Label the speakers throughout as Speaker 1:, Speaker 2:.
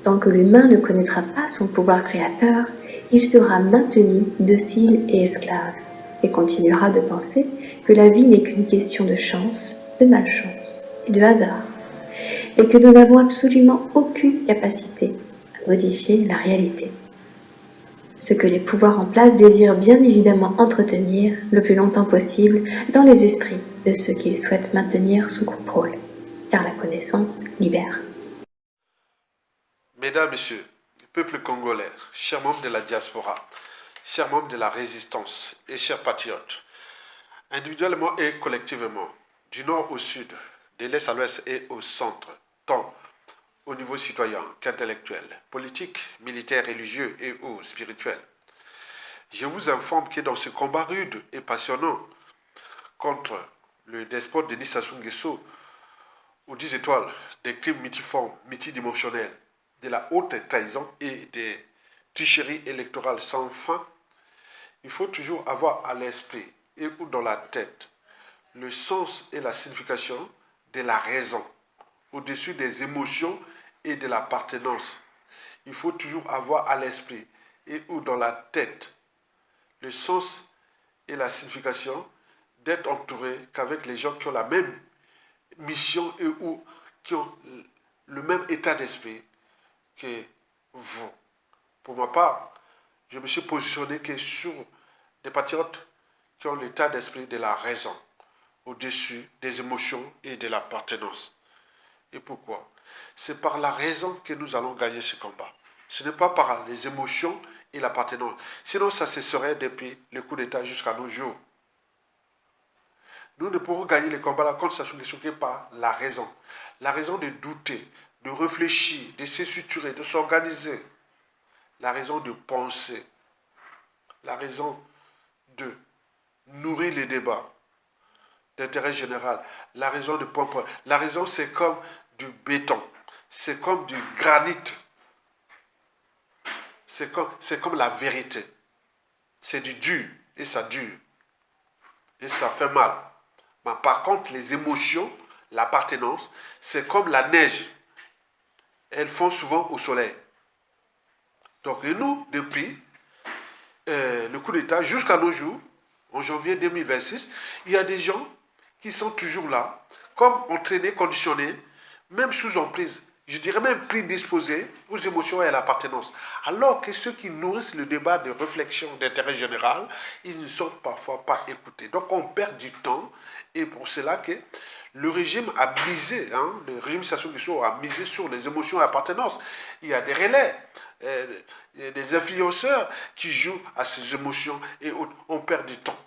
Speaker 1: Tant que l'humain ne connaîtra pas son pouvoir créateur, il sera maintenu docile et esclave, et continuera de penser que la vie n'est qu'une question de chance, de malchance et de hasard, et que nous n'avons absolument aucune capacité à modifier la réalité. Ce que les pouvoirs en place désirent bien évidemment entretenir le plus longtemps possible dans les esprits de ceux qu'ils souhaitent maintenir sous contrôle, car la connaissance libère.
Speaker 2: Mesdames, Messieurs, peuple congolais, chers membres de la diaspora, chers membres de la résistance et chers patriotes, individuellement et collectivement, du nord au sud, de l'est à l'ouest et au centre, tant au niveau citoyen qu'intellectuel, politique, militaire, religieux et ou spirituel. Je vous informe que dans ce combat rude et passionnant contre le despote Denis Sassou Nguesso, aux 10 étoiles, des crimes multiformes, multidimensionnels, de la haute trahison et des tricheries électorales sans fin, il faut toujours avoir à l'esprit et ou dans la tête le sens et la signification de la raison, au-dessus des émotions et de l'appartenance. Il faut toujours avoir à l'esprit et ou dans la tête le sens et la signification d'être entouré qu'avec les gens qui ont la même mission et ou qui ont le même état d'esprit que vous. Pour ma part, je me suis positionné que sur des patriotes qui ont l'état d'esprit de la raison, au-dessus des émotions et de l'appartenance. Et pourquoi? C'est par la raison que nous allons gagner ce combat. Ce n'est pas par les émotions et l'appartenance. Sinon, ça se serait depuis le coup d'État jusqu'à nos jours. Nous ne pourrons gagner le combat là contre Sassou Nguesso que par la raison. La raison de douter, de réfléchir, de se structurer, de s'organiser. La raison de penser. La raison de nourrir les débats d'intérêt général. La raison de point. La raison, c'est comme du béton. C'est comme du granit. C'est comme la vérité. C'est du dur et ça dure. Et ça fait mal. Mais par contre, les émotions, l'appartenance, c'est comme la neige. Elles font souvent au soleil. Donc, et nous, depuis le coup d'État jusqu'à nos jours, en janvier 2026, il y a des gens qui sont toujours là, comme entraînés, conditionnés, même sous emprise, je dirais même prédisposés aux émotions et à l'appartenance. Alors que ceux qui nourrissent le débat de réflexion d'intérêt général, ils ne sont parfois pas écoutés. Donc on perd du temps et pour cela que le régime a misé, le régime Sassou Nguesso a misé sur les émotions et l'appartenance. Il y a des relais, des influenceurs qui jouent à ces émotions et on perd du temps.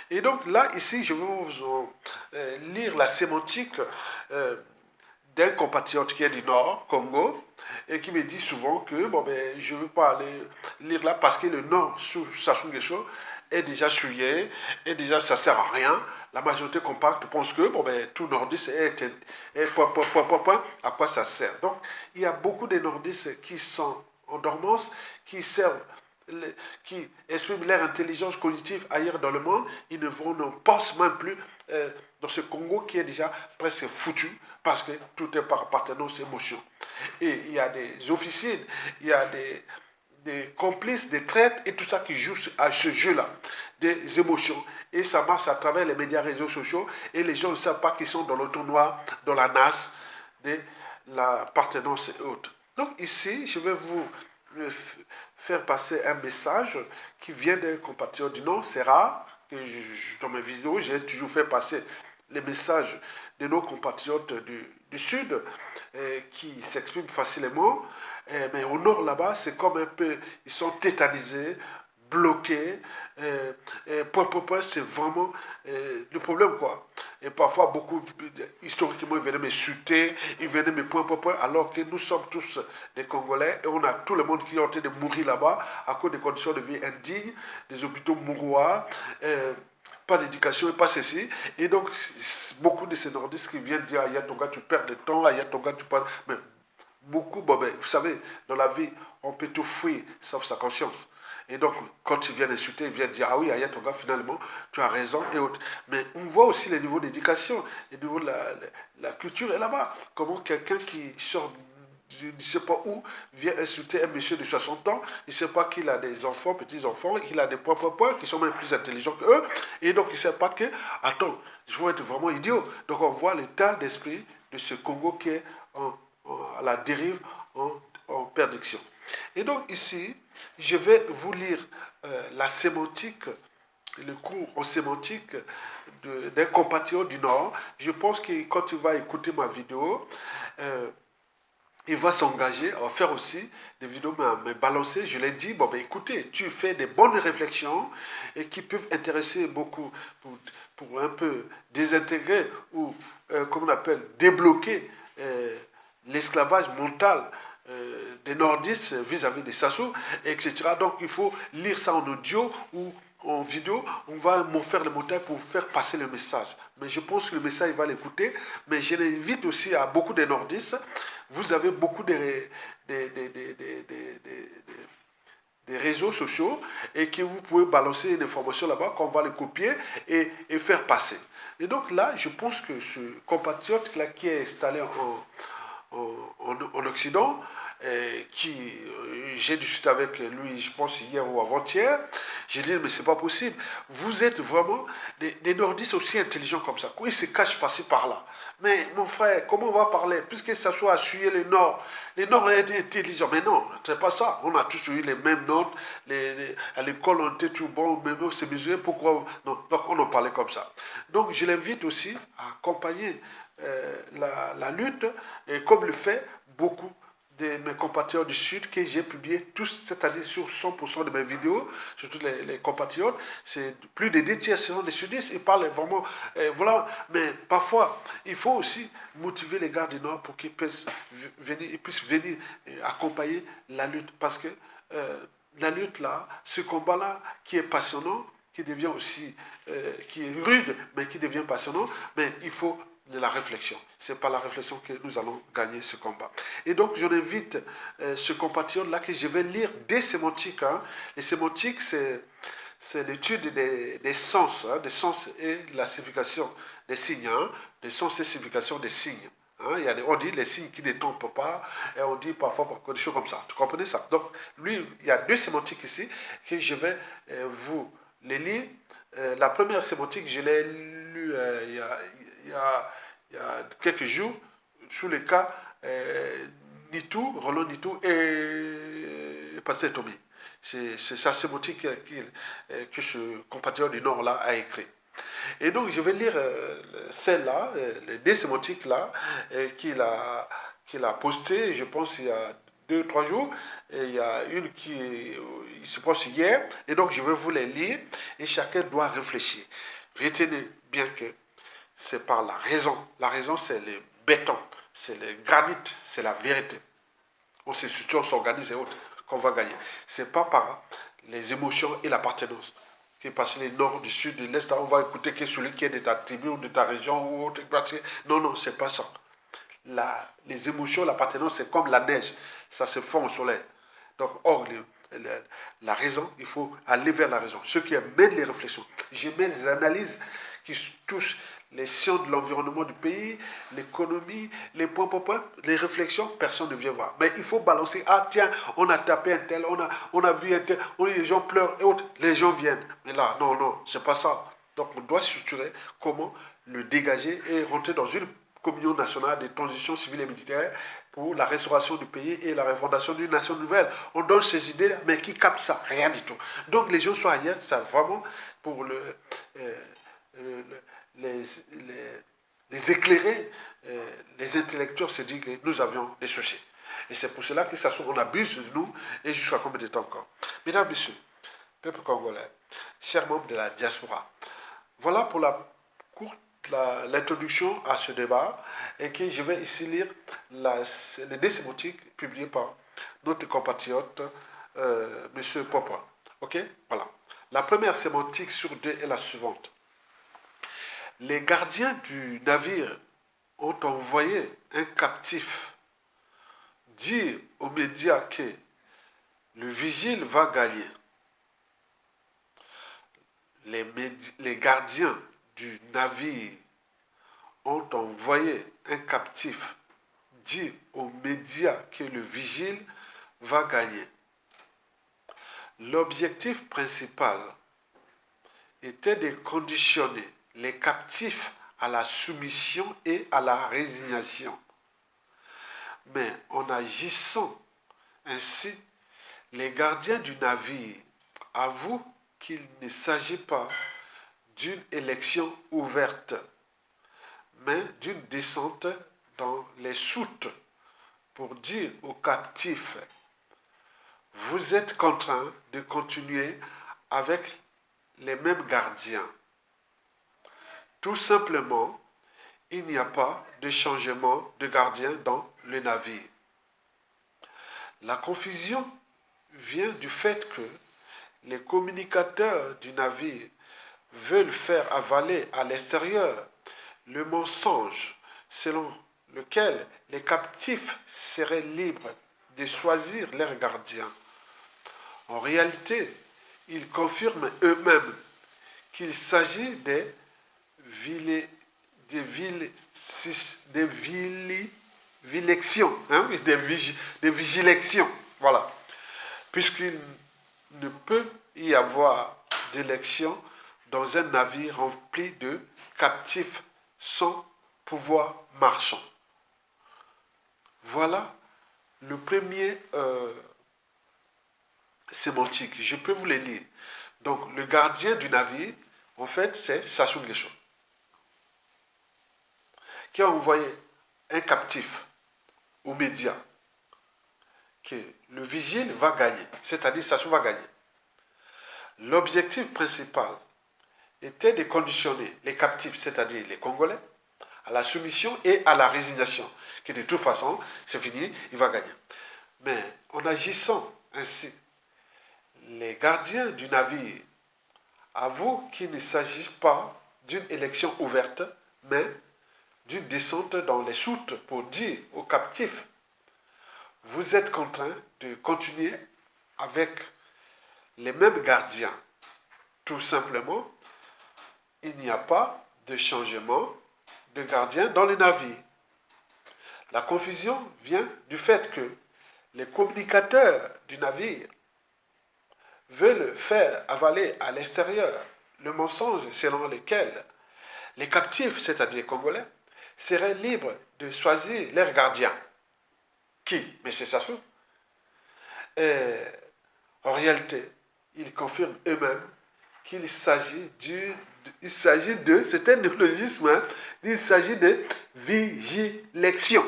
Speaker 2: Et donc là, ici, je vais vous lire la sémantique d'un compatriote qui est du Nord, Congo, et qui me dit souvent que bon, ben, je ne veux pas aller lire là parce que le Nord, sous Sassou Nguesso, est déjà souillé, et déjà ça ne sert à rien. La majorité compacte pense que bon, ben, tout nordiste est point, à quoi ça sert. Donc, il y a beaucoup de nordistes qui sont en dormance, qui servent qui expriment leur intelligence cognitive ailleurs dans le monde, ils ne pensent même plus dans ce Congo qui est déjà presque foutu parce que tout est par appartenance émotion. Et il y a des officines, il y a des complices, des traites et tout ça qui joue à ce jeu-là, des émotions. Et ça marche à travers les médias réseaux sociaux et les gens ne savent pas qu'ils sont dans le tournoi, dans la nasse de l'appartenance et autres. Donc ici, je vais vous faire passer un message qui vient d'un compatriote du Nord. C'est rare que dans mes vidéos, j'ai toujours fait passer les messages de nos compatriotes du Sud qui s'expriment facilement. Mais au Nord, là-bas, c'est comme un peu, ils sont tétanisés, bloqués. C'est vraiment le problème, quoi. Et parfois, beaucoup, historiquement, ils venaient m'insulter, ils venaient me point, alors que nous sommes tous des Congolais et on a tout le monde qui est en train de mourir là-bas à cause des conditions de vie indignes, des hôpitaux mouroirs, pas d'éducation et pas ceci. Et donc, beaucoup de ces nordistes qui viennent dire, Aya Tonga, tu perds de temps, Aya Tonga, tu perds. Mais beaucoup, bon, ben, vous savez, dans la vie, on peut tout fuir, sauf sa conscience. Et donc, quand ils viennent insulter, ils viennent dire, ah oui, Aya Tonga, finalement, tu as raison, et autres. Mais on voit aussi les niveaux d'éducation, les niveaux de la culture est là-bas. Comment quelqu'un qui sort je ne sais pas où, vient insulter un monsieur de 60 ans, il ne sait pas qu'il a des enfants, petits-enfants, qu'il a des points, qui sont même plus intelligents qu'eux, et donc il ne sait pas que, attends, je vais être vraiment idiot. Donc on voit l'état d'esprit de ce Congo qui est à la dérive, en perdition. Et donc ici, je vais vous lire la sémantique, le cours en sémantique d'un compatriote du Nord. Je pense que quand tu vas écouter ma vidéo, euh, il va s'engager à faire aussi des vidéos me balancer. Je l'ai dit, bon, ben écoutez, tu fais des bonnes réflexions et qui peuvent intéresser beaucoup pour un peu désintégrer ou, comme on appelle, débloquer l'esclavage mental des nordistes vis-à-vis des Sassou, etc. Donc il faut lire ça en audio ou en vidéo, on va faire le montage pour faire passer le message. Mais je pense que le message, il va l'écouter. Mais je l'invite aussi à beaucoup de nordistes. Vous avez beaucoup des réseaux sociaux et que vous pouvez balancer une information là-bas qu'on va le copier et faire passer. Et donc là, je pense que ce compatriote là, qui est installé en Occident, j'ai discuté avec lui, je pense hier ou avant-hier, j'ai dit, mais c'est pas possible. Vous êtes vraiment des nordistes aussi intelligents comme ça. Ils se cachent passer par là. Mais mon frère, comment on va parler? Puisque ça soit à suyer les Nords sont intelligents. Mais non, c'est pas ça. On a tous eu les mêmes notes. À l'école, on était tout bon, mais non, c'est mesuré. Pourquoi? Non, donc on en parlait comme ça. Donc je l'invite aussi à accompagner la lutte, et comme le fait beaucoup de mes compatriotes du Sud que j'ai publié tous cette année sur 100% de mes vidéos, surtout les compatriotes. C'est plus de 2 tiers sont des sudistes, ils parlent vraiment, voilà. Mais parfois, il faut aussi motiver les gars du Nord pour qu'ils puissent venir accompagner la lutte. Parce que la lutte là, ce combat là, qui est passionnant, qui devient aussi, qui est rude, mais qui devient passionnant, mais il faut de la réflexion. C'est par la réflexion que nous allons gagner ce combat. Et donc, je invite ce compatriote-là que je vais lire des sémantiques. Hein. Les sémantiques, c'est l'étude des sens, hein, des sens et la signification des signes, hein, des sens et signification des signes. Hein, on dit les signes qui ne tombent pas, et on dit parfois des choses comme ça. Tu comprenez ça? Donc, lui, il y a 2 sémantiques ici que je vais vous les lire. La première sémantique, je l'ai lue il y a quelques jours, sous le cas Nitou, Roland Nitou et Pasteur Tommy. C'est sa sémantique que ce compatriote du Nord-là a écrit. Et donc, je vais lire celle-là, les 2 sémantiques-là, qu'il a postées, je pense, il y a 2, 3 jours. Et il y a une qui se passe hier. Et donc, je vais vous les lire et chacun doit réfléchir. Retenez bien que c'est par la raison. La raison, c'est le béton, c'est le granit, c'est la vérité. On se soutient, on s'organise et autres qu'on va gagner. C'est pas par les émotions et l'appartenance. Qui est passé le nord, du sud, de l'est, on va écouter que celui qui est de ta tribu ou de ta région ou autre. Non, non, c'est pas ça. Les émotions, l'appartenance, c'est comme la neige. Ça se fond au soleil. Donc, or, la raison, il faut aller vers la raison. Ceux qui amènent les réflexions. Je mets les analyses qui touchent les sciences de l'environnement du pays, l'économie, les points, les réflexions, personne ne vient voir. Mais il faut balancer. Ah tiens, on a tapé un tel, on a vu un tel, les gens pleurent et autres. Les gens viennent. Mais là, non, non, c'est pas ça. Donc on doit structurer comment le dégager et rentrer dans une communion nationale de transition civile et militaire pour la restauration du pays et la refondation d'une nation nouvelle. On donne ces idées, mais qui capte ça? Rien du tout. Donc les gens sont ailleurs, c'est vraiment pour les, les éclairer, les intellectuels se disent que nous avions des soucis. Et c'est pour cela que ça on abuse de nous et jusqu'à combien de temps encore. Mesdames, Messieurs, peuple congolais, chers membres de la diaspora, voilà pour l'introduction à ce débat et que je vais ici lire les 2 sémantiques publiées par notre compatriote M. Popoy. Ok? Voilà. La première sémantique sur 2 est la suivante. Les gardiens du navire ont envoyé un captif dire aux médias que le vigile va gagner. Les gardiens du navire ont envoyé un captif dit aux médias que le vigile va gagner. L'objectif principal était de conditionner les captifs à la soumission et à la résignation. Mais en agissant ainsi, les gardiens du navire avouent qu'il ne s'agit pas d'une élection ouverte, mais d'une descente dans les soutes pour dire aux captifs: vous êtes contraints de continuer avec les mêmes gardiens. Tout simplement, il n'y a pas de changement de gardien dans le navire. La confusion vient du fait que les communicateurs du navire veulent faire avaler à l'extérieur le mensonge selon lequel les captifs seraient libres de choisir leur gardien. En réalité, ils confirment eux-mêmes qu'il s'agit des vilections, des vigilections, voilà, puisqu'il ne peut y avoir d'élection dans un navire rempli de captifs sans pouvoir marchand. Voilà le premier sémantique. Je peux vous les lire. Donc, le gardien du navire, en fait, c'est Sassou Nguesso, qui a envoyé un captif aux médias que le vigile va gagner, c'est-à-dire Sassou va gagner. L'objectif principal était de conditionner les captifs, c'est-à-dire les Congolais, à la soumission et à la résignation, que de toute façon, c'est fini, il va gagner. Mais en agissant ainsi, les gardiens du navire avouent qu'il ne s'agit pas d'une élection ouverte, mais d'une descente dans les soutes pour dire aux captifs: vous êtes contraints de continuer avec les mêmes gardiens. Tout simplement, il n'y a pas de changement de gardien dans les navires. La confusion vient du fait que les communicateurs du navire veulent faire avaler à l'extérieur le mensonge selon lequel les captifs, c'est-à-dire les Congolais, seraient libres de choisir leur gardien. Qui? M. Sassou. Et en réalité, ils confirment eux-mêmes qu'il s'agit c'est un néologisme, hein, il s'agit de vigilection,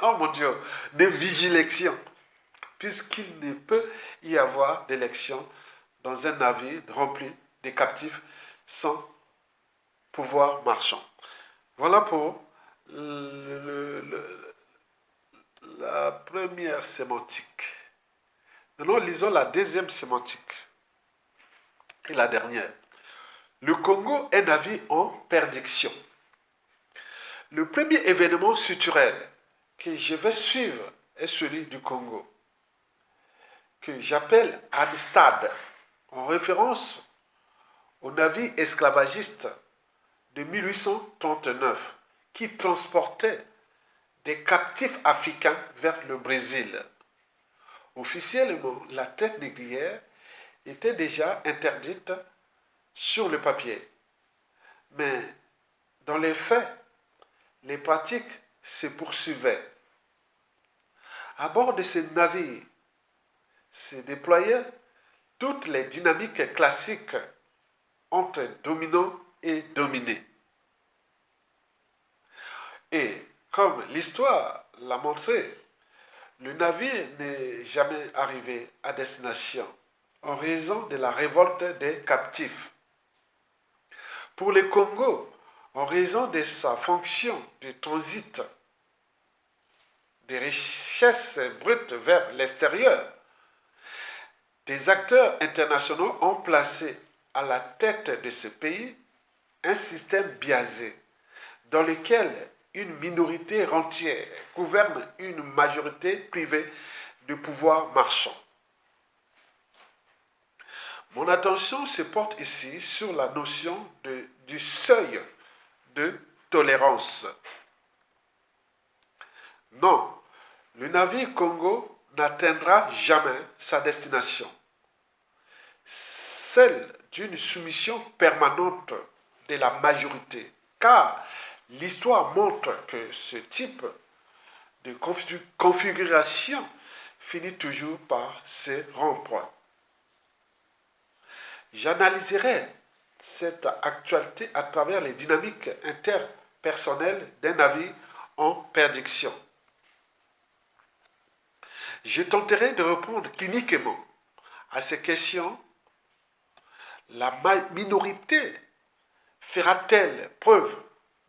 Speaker 2: oh mon Dieu, de vigilection, puisqu'il ne peut y avoir d'élection dans un navire rempli de captifs sans pouvoir marchand. Voilà pour la première sémantique. Maintenant, lisons la deuxième sémantique et la dernière. Le Congo, un navire en perdition. Le premier événement structurel que je vais suivre est celui du Congo, que j'appelle Amistad, en référence au navire esclavagiste de 1839 qui transportait des captifs africains vers le Brésil. Officiellement, la traite négrière était déjà interdite sur le papier. Mais dans les faits, les pratiques se poursuivaient. À bord de ces navires se déployaient toutes les dynamiques classiques entre dominant et dominé. Et comme l'histoire l'a montré, le navire n'est jamais arrivé à destination en raison de la révolte des captifs. Pour le Congo, en raison de sa fonction de transit des richesses brutes vers l'extérieur, des acteurs internationaux ont placé à la tête de ce pays un système biaisé dans lequel une minorité rentière gouverne une majorité privée de pouvoir marchand. Mon attention se porte ici sur la notion du seuil de tolérance. Non, le navire Congo n'atteindra jamais sa destination, celle d'une soumission permanente de la majorité, car l'histoire montre que ce type de configuration finit toujours par se rompre. J'analyserai cette actualité à travers les dynamiques interpersonnelles d'un navire en perdition. Je tenterai de répondre cliniquement à ces questions. La minorité fera-t-elle preuve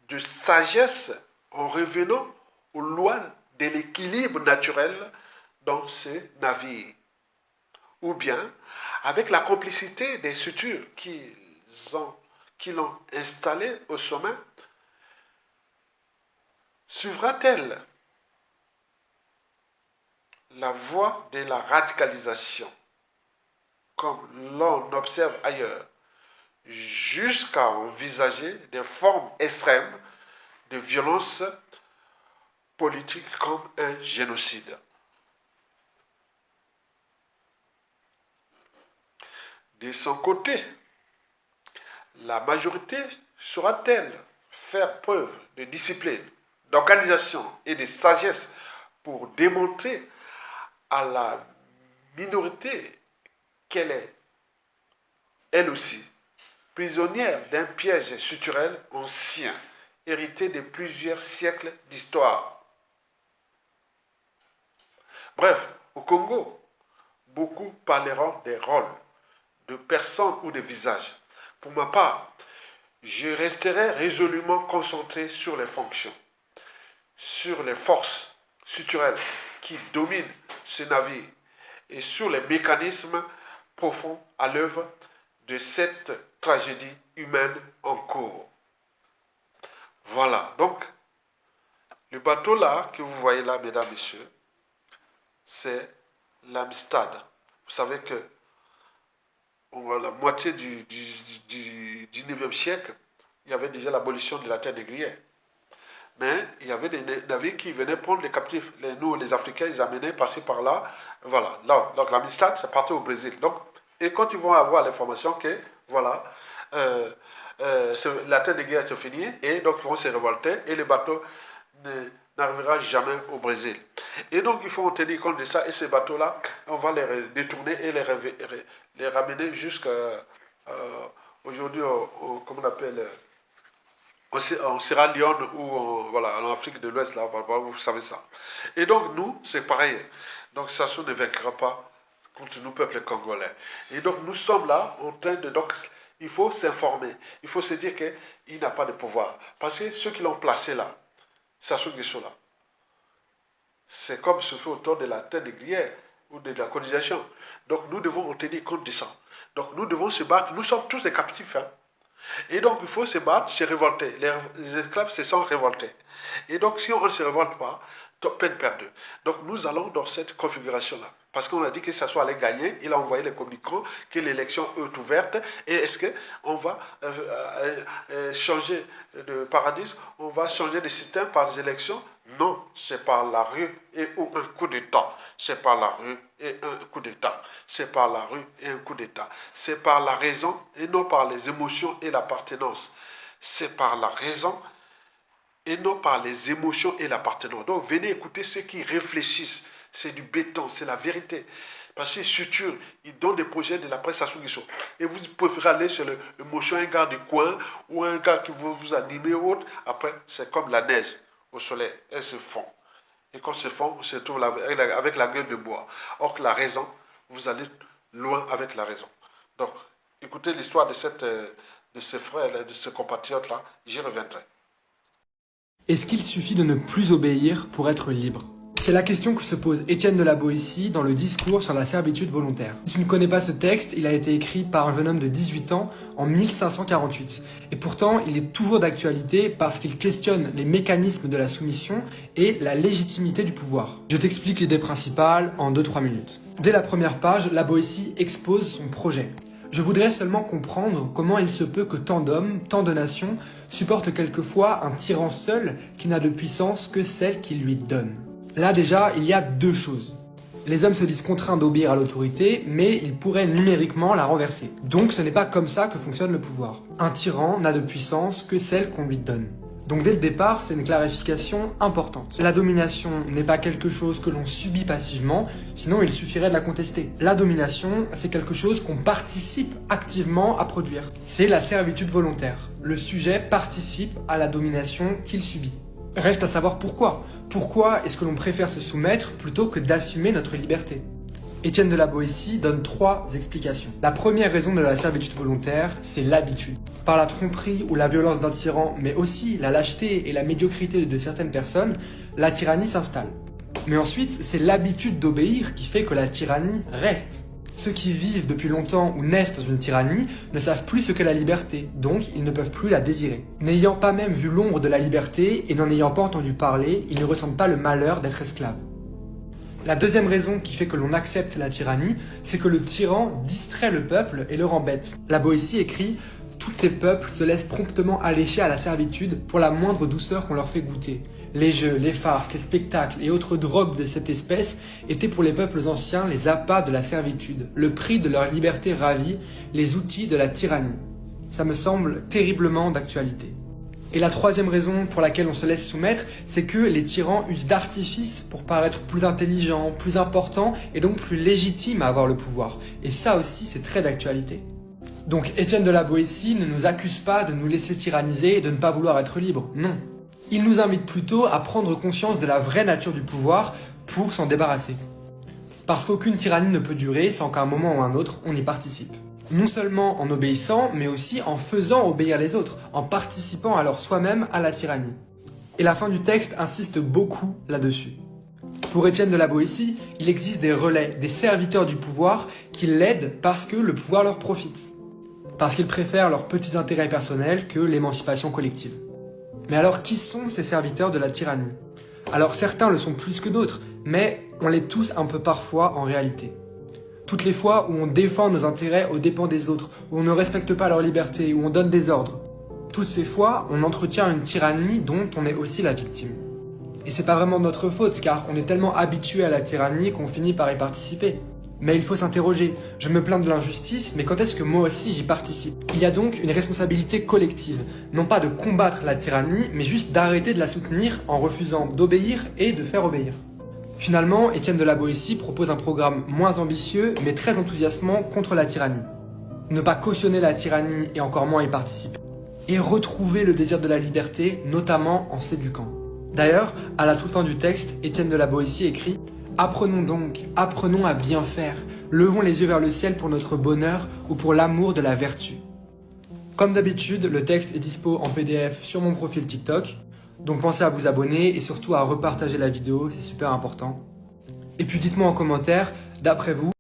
Speaker 2: de sagesse en revenant aux lois de l'équilibre naturel dans ces navires? Ou bien, avec la complicité des structures qui l'ont installé au sommet, suivra-t-elle la voie de la radicalisation, comme l'on observe ailleurs, jusqu'à envisager des formes extrêmes de violence politique comme un génocide? De son côté, la majorité saura-t-elle faire preuve de discipline, d'organisation et de sagesse pour démontrer à la minorité qu'elle est, elle aussi, prisonnière d'un piège structurel ancien, hérité de plusieurs siècles d'histoire? Bref, au Congo, beaucoup parleront des rôles, de personnes ou de visages. Pour ma part, je resterai résolument concentré sur les fonctions, sur les forces structurelles qui dominent ce navire et sur les mécanismes profonds à l'œuvre de cette tragédie humaine en cours. Voilà, donc, le bateau là, que vous voyez là, mesdames, messieurs, c'est l'Amistad. Vous savez que la moitié du 19e siècle, il y avait déjà l'abolition de la terre négrière. Mais il y avait des navires qui venaient prendre les captifs. Nous, les Africains, ils amenaient passer par là. Voilà. Donc l'Amistad, ça partait au Brésil. Donc, et quand ils vont avoir l'information que, voilà, la terre négrière se finit, et donc ils vont se révolter, et le bateau n'arrivera jamais au Brésil. Et donc il faut en tenir compte de ça, et ces bateaux-là, on va les détourner et les ramener jusqu'à aujourd'hui, comment on appelle, en Sierra Leone ou voilà, en Afrique de l'Ouest, là, vous savez ça. Et donc nous, c'est pareil. Donc Sassou ne vaincra pas contre nous, peuple congolais. Et donc nous sommes là en train de... Donc il faut s'informer. Il faut se dire qu'il n'a pas de pouvoir. Parce que ceux qui l'ont placé là, Sassou Nguesso là, c'est comme ce fait autour de la terre négrière ou de la colonisation. Donc nous devons en tenir compte de ça. Donc nous devons se battre. Nous sommes tous des captifs. Hein. Et donc il faut se battre, se révolter. Les esclaves se sont révoltés. Et donc si on ne se révolte pas, peine perdue. Donc nous allons dans cette configuration-là. Parce qu'on a dit que ça soit allé gagner, il a envoyé les communicants, que l'élection est ouverte. Et est-ce qu'on va changer de paradis? On va changer de système par des élections? Non, c'est par la rue et ou un coup d'État. C'est par la rue et un coup d'État. C'est par la rue et un coup d'État. C'est par la raison et non par les émotions et l'appartenance. C'est par la raison et non par les émotions et l'appartenance. Donc venez écouter ceux qui réfléchissent. C'est du béton, c'est la vérité. Parce que structure, ils donnent des projets de la presse à Sassou. Et vous préférez aller sur le motion, un gars du coin ou un gars qui veut vous animer ou autre. Après, c'est comme la neige au soleil. Elle se fond. Et quand se fond, on se trouve avec la gueule de bois. Or que la raison, vous allez loin avec la raison. Donc, écoutez l'histoire de ce frère, de ce compatriote-là. J'y reviendrai.
Speaker 3: Est-ce qu'il suffit de ne plus obéir pour être libre ? C'est la question que se pose Étienne de la Boétie dans le discours sur la servitude volontaire. Si tu ne connais pas ce texte, il a été écrit par un jeune homme de 18 ans en 1548. Et pourtant, il est toujours d'actualité parce qu'il questionne les mécanismes de la soumission et la légitimité du pouvoir. Je t'explique l'idée principale en 2-3 minutes. Dès la première page, la Boétie expose son projet. Je voudrais seulement comprendre comment il se peut que tant d'hommes, tant de nations, supportent quelquefois un tyran seul qui n'a de puissance que celle qu'il lui donne. Là déjà, il y a deux choses. Les hommes se disent contraints d'obéir à l'autorité, mais ils pourraient numériquement la renverser. Donc ce n'est pas comme ça que fonctionne le pouvoir. Un tyran n'a de puissance que celle qu'on lui donne. Donc dès le départ, c'est une clarification importante. La domination n'est pas quelque chose que l'on subit passivement, sinon il suffirait de la contester. La domination, c'est quelque chose qu'on participe activement à produire. C'est la servitude volontaire. Le sujet participe à la domination qu'il subit. Reste à savoir pourquoi. Pourquoi est-ce que l'on préfère se soumettre plutôt que d'assumer notre liberté ? Étienne de la Boétie donne 3 explications. La première raison de la servitude volontaire, c'est l'habitude. Par la tromperie ou la violence d'un tyran, mais aussi la lâcheté et la médiocrité de certaines personnes, la tyrannie s'installe. Mais ensuite, c'est l'habitude d'obéir qui fait que la tyrannie reste. Ceux qui vivent depuis longtemps ou naissent dans une tyrannie ne savent plus ce qu'est la liberté, donc ils ne peuvent plus la désirer. N'ayant pas même vu l'ombre de la liberté et n'en ayant pas entendu parler, ils ne ressentent pas le malheur d'être esclaves. La deuxième raison qui fait que l'on accepte la tyrannie, c'est que le tyran distrait le peuple et le rend bête. La Boétie écrit « Tous ces peuples se laissent promptement allécher à la servitude pour la moindre douceur qu'on leur fait goûter. Les jeux, les farces, les spectacles et autres drogues de cette espèce étaient pour les peuples anciens les appâts de la servitude, le prix de leur liberté ravie, les outils de la tyrannie. » Ça me semble terriblement d'actualité. Et la troisième raison pour laquelle on se laisse soumettre, c'est que les tyrans usent d'artifices pour paraître plus intelligents, plus importants et donc plus légitimes à avoir le pouvoir. Et ça aussi, c'est très d'actualité. Donc Étienne de la Boétie ne nous accuse pas de nous laisser tyranniser et de ne pas vouloir être libres, non. Il nous invite plutôt à prendre conscience de la vraie nature du pouvoir pour s'en débarrasser. Parce qu'aucune tyrannie ne peut durer sans qu'à un moment ou un autre, on y participe. Non seulement en obéissant, mais aussi en faisant obéir les autres, en participant alors soi-même à la tyrannie. Et la fin du texte insiste beaucoup là-dessus. Pour Étienne de la Boétie, il existe des relais, des serviteurs du pouvoir qui l'aident parce que le pouvoir leur profite. Parce qu'ils préfèrent leurs petits intérêts personnels que l'émancipation collective. Mais alors qui sont ces serviteurs de la tyrannie ? Alors certains le sont plus que d'autres, mais on l'est tous un peu parfois en réalité. Toutes les fois où on défend nos intérêts aux dépens des autres, où on ne respecte pas leur liberté, où on donne des ordres. Toutes ces fois, on entretient une tyrannie dont on est aussi la victime. Et c'est pas vraiment de notre faute, car on est tellement habitué à la tyrannie qu'on finit par y participer. Mais il faut s'interroger, je me plains de l'injustice, mais quand est-ce que moi aussi j'y participe ? Il y a donc une responsabilité collective, non pas de combattre la tyrannie, mais juste d'arrêter de la soutenir en refusant d'obéir et de faire obéir. Finalement, Étienne de la Boétie propose un programme moins ambitieux, mais très enthousiasmant contre la tyrannie. Ne pas cautionner la tyrannie et encore moins y participer. Et retrouver le désir de la liberté, notamment en s'éduquant. D'ailleurs, à la toute fin du texte, Étienne de la Boétie écrit « Apprenons donc, apprenons à bien faire, levons les yeux vers le ciel pour notre bonheur ou pour l'amour de la vertu. » Comme d'habitude, le texte est dispo en PDF sur mon profil TikTok. Donc pensez à vous abonner et surtout à repartager la vidéo, c'est super important. Et puis dites-moi en commentaire, d'après vous,